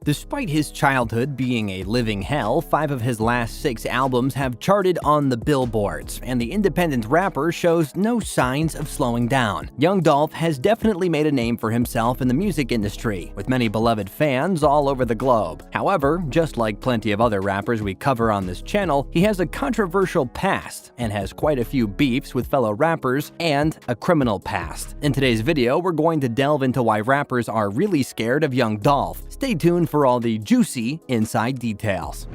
Despite his childhood being a living hell, 5 of his last 6 albums have charted on the billboards, and the independent rapper shows no signs of slowing down. Young Dolph has definitely made a name for himself in the music industry, with many beloved fans all over the globe. However, just like plenty of other rappers we cover on this channel, he has a controversial past and has quite a few beefs with fellow rappers and a criminal past. In today's video, we're going to delve into why rappers are really scared of Young Dolph. Stay tuned for all the juicy inside details.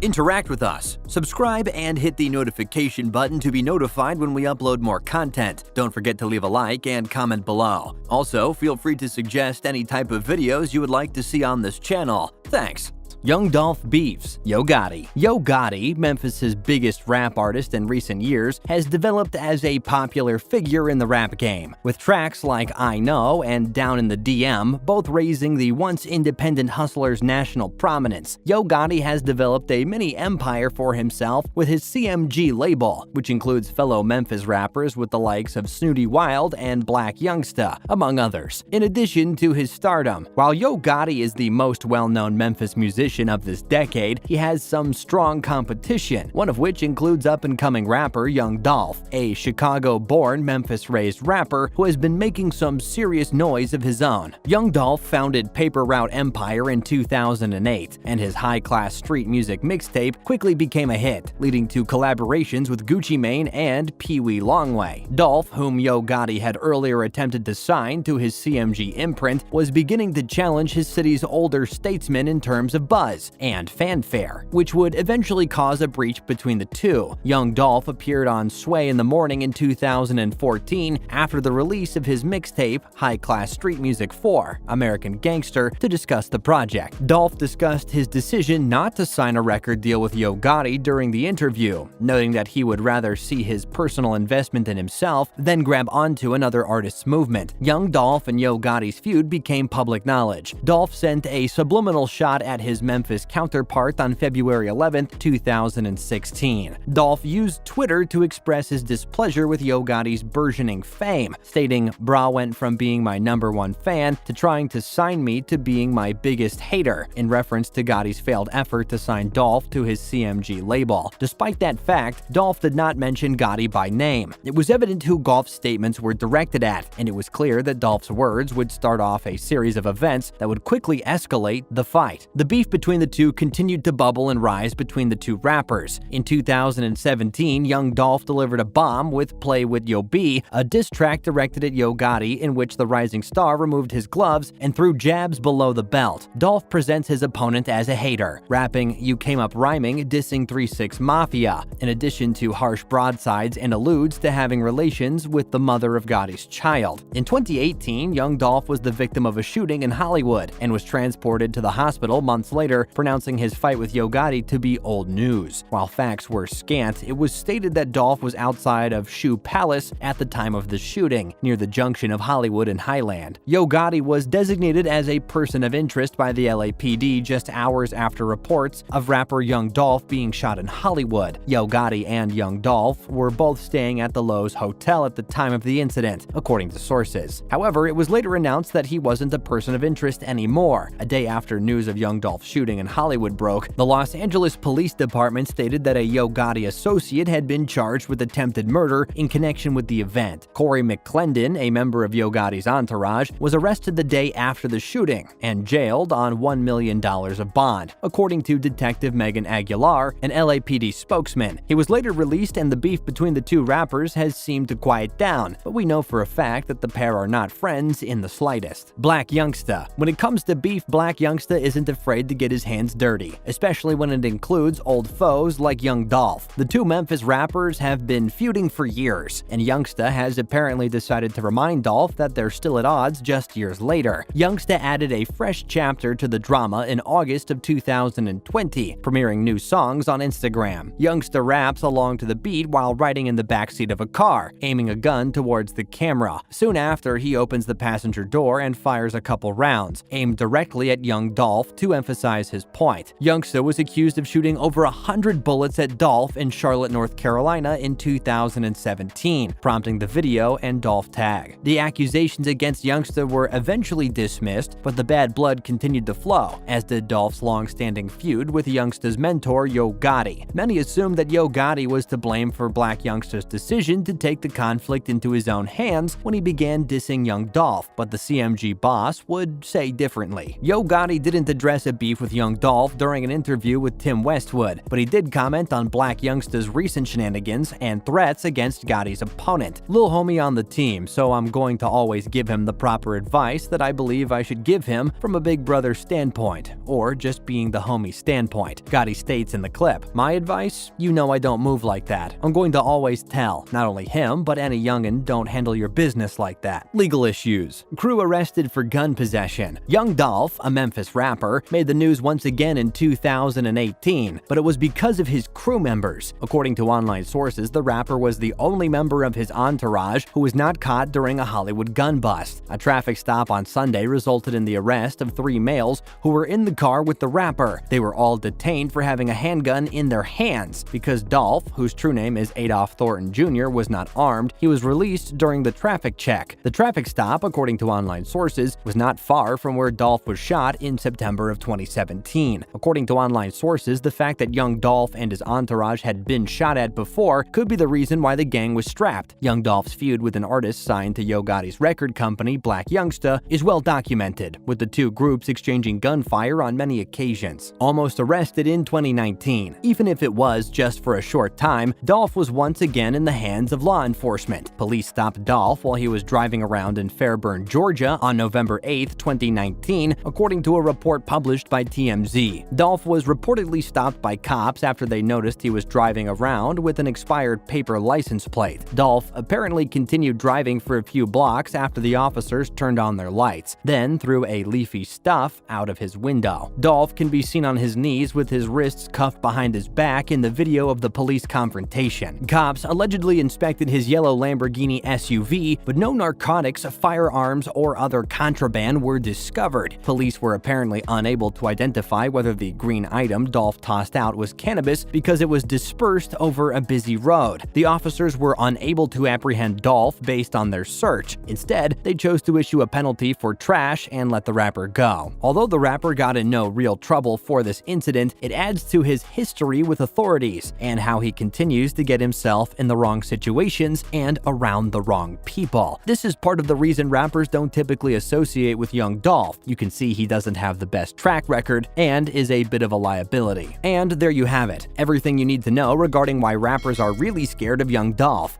Interact with us. Subscribe and hit the notification button to be notified when we upload more content. Don't forget to leave a like and comment below. Also, feel free to suggest any type of videos you would like to see on this channel. Thanks. Young Dolph beefs Yo Gotti. Yo Gotti, Memphis' biggest rap artist in recent years, has developed as a popular figure in the rap game, with tracks like I Know and Down in the DM both raising the once independent hustler's national prominence. Yo Gotti has developed a mini empire for himself with his CMG label, which includes fellow Memphis rappers with the likes of Snooty Wild and Black Youngsta, among others. In addition to his stardom, while Yo Gotti is the most well-known Memphis musician of this decade, he has some strong competition, one of which includes up-and-coming rapper Young Dolph, a Chicago-born, Memphis-raised rapper who has been making some serious noise of his own. Young Dolph founded Paper Route Empire in 2008, and his high-class street music mixtape quickly became a hit, leading to collaborations with Gucci Mane and Pee Wee Longway. Dolph, whom Yo Gotti had earlier attempted to sign to his CMG imprint, was beginning to challenge his city's older statesmen in terms of buzz and fanfare, which would eventually cause a breach between the two. Young Dolph appeared on Sway in the Morning in 2014 after the release of his mixtape High Class Street Music 4, American Gangster, to discuss the project. Dolph discussed his decision not to sign a record deal with Yo Gotti during the interview, noting that he would rather see his personal investment in himself than grab onto another artist's movement. Young Dolph and Yo Gotti's feud became public knowledge. Dolph sent a subliminal shot at his Memphis counterpart on February 11, 2016. Dolph used Twitter to express his displeasure with Yo Gotti's burgeoning fame, stating, "Bra went from being my #1 fan to trying to sign me to being my biggest hater," in reference to Gotti's failed effort to sign Dolph to his CMG label. Despite that fact, Dolph did not mention Gotti by name. It was evident who Dolph's statements were directed at, and it was clear that Dolph's words would start off a series of events that would quickly escalate the fight. The beef between the two continued to bubble and rise between the two rappers. In 2017, Young Dolph delivered a bomb with Play With Yo B, a diss track directed at Yo Gotti in which the rising star removed his gloves and threw jabs below the belt. Dolph presents his opponent as a hater, rapping "You came up rhyming, dissing 3-6 Mafia," in addition to harsh broadsides, and alludes to having relations with the mother of Gotti's child. In 2018, Young Dolph was the victim of a shooting in Hollywood and was transported to the hospital months later, pronouncing his fight with Yo Gotti to be old news. While facts were scant, it was stated that Dolph was outside of Shoe Palace at the time of the shooting, near the junction of Hollywood and Highland. Yo Gotti was designated as a person of interest by the LAPD just hours after reports of rapper Young Dolph being shot in Hollywood. Yo Gotti and Young Dolph were both staying at the Lowe's Hotel at the time of the incident, according to sources. However, it was later announced that he wasn't a person of interest anymore. A day after news of Young Dolph's shooting in Hollywood broke, the Los Angeles Police Department stated that a Yo Gotti associate had been charged with attempted murder in connection with the event. Corey McClendon, a member of Yo Gotti's entourage, was arrested the day after the shooting and jailed on $1 million of bond, according to Detective Megan Aguilar, an LAPD spokesman. He was later released, and the beef between the two rappers has seemed to quiet down, but we know for a fact that the pair are not friends in the slightest. Black Youngsta. When it comes to beef, Black Youngsta isn't afraid to get his hands dirty, especially when it includes old foes like Young Dolph. The two Memphis rappers have been feuding for years, and Youngsta has apparently decided to remind Dolph that they're still at odds just years later. Youngsta added a fresh chapter to the drama in August of 2020, premiering new songs on Instagram. Youngsta raps along to the beat while riding in the backseat of a car, aiming a gun towards the camera. Soon after, he opens the passenger door and fires a couple rounds, aimed directly at Young Dolph to emphasize emphasize his point. Youngsta was accused of shooting over 100 bullets at Dolph in Charlotte, North Carolina in 2017, prompting the video and Dolph tag. The accusations against Youngsta were eventually dismissed, but the bad blood continued to flow, as did Dolph's long-standing feud with Youngsta's mentor Yo Gotti. Many assumed that Yo Gotti was to blame for Black Youngsta's decision to take the conflict into his own hands when he began dissing Young Dolph, but the CMG boss would say differently. Yo Gotti didn't address a beef with Young Dolph during an interview with Tim Westwood, but he did comment on Black Youngsta's recent shenanigans and threats against Gotti's opponent. Lil homie on the team, so I'm going to always give him the proper advice that I believe I should give him from a big brother standpoint, or just being the homie standpoint. Gotti states in the clip, "My advice? You know I don't move like that. I'm going to always tell, not only him, but any youngin' don't handle your business like that." Legal issues. Crew arrested for gun possession. Young Dolph, a Memphis rapper, made the news once again in 2018, but it was because of his crew members. According to online sources, the rapper was the only member of his entourage who was not caught during a Hollywood gun bust. A traffic stop on Sunday resulted in the arrest of 3 males who were in the car with the rapper. They were all detained for having a handgun in their hands. Because Dolph, whose true name is Adolph Thornton Jr., was not armed, he was released during the traffic check. The traffic stop, according to online sources, was not far from where Dolph was shot in September of 2017. According to online sources, the fact that Young Dolph and his entourage had been shot at before could be the reason why the gang was strapped. Young Dolph's feud with an artist signed to Yo Gotti's record company, Black Youngsta, is well documented, with the two groups exchanging gunfire on many occasions. Almost arrested in 2019. Even if it was just for a short time, Dolph was once again in the hands of law enforcement. Police stopped Dolph while he was driving around in Fairburn, Georgia on November 8, 2019, according to a report published by TMZ. Dolph was reportedly stopped by cops after they noticed he was driving around with an expired paper license plate. Dolph apparently continued driving for a few blocks after the officers turned on their lights, then threw a leafy stuff out of his window. Dolph can be seen on his knees with his wrists cuffed behind his back in the video of the police confrontation. Cops allegedly inspected his yellow Lamborghini SUV, but no narcotics, firearms, or other contraband were discovered. Police were apparently unable to identify whether the green item Dolph tossed out was cannabis because it was dispersed over a busy road. The officers were unable to apprehend Dolph based on their search. Instead, they chose to issue a penalty for trash and let the rapper go. Although the rapper got in no real trouble for this incident, it adds to his history with authorities and how he continues to get himself in the wrong situations and around the wrong people. This is part of the reason rappers don't typically associate with Young Dolph. You can see he doesn't have the best track record and is a bit of a liability. And there you have it. Everything you need to know regarding why rappers are really scared of Young Dolph.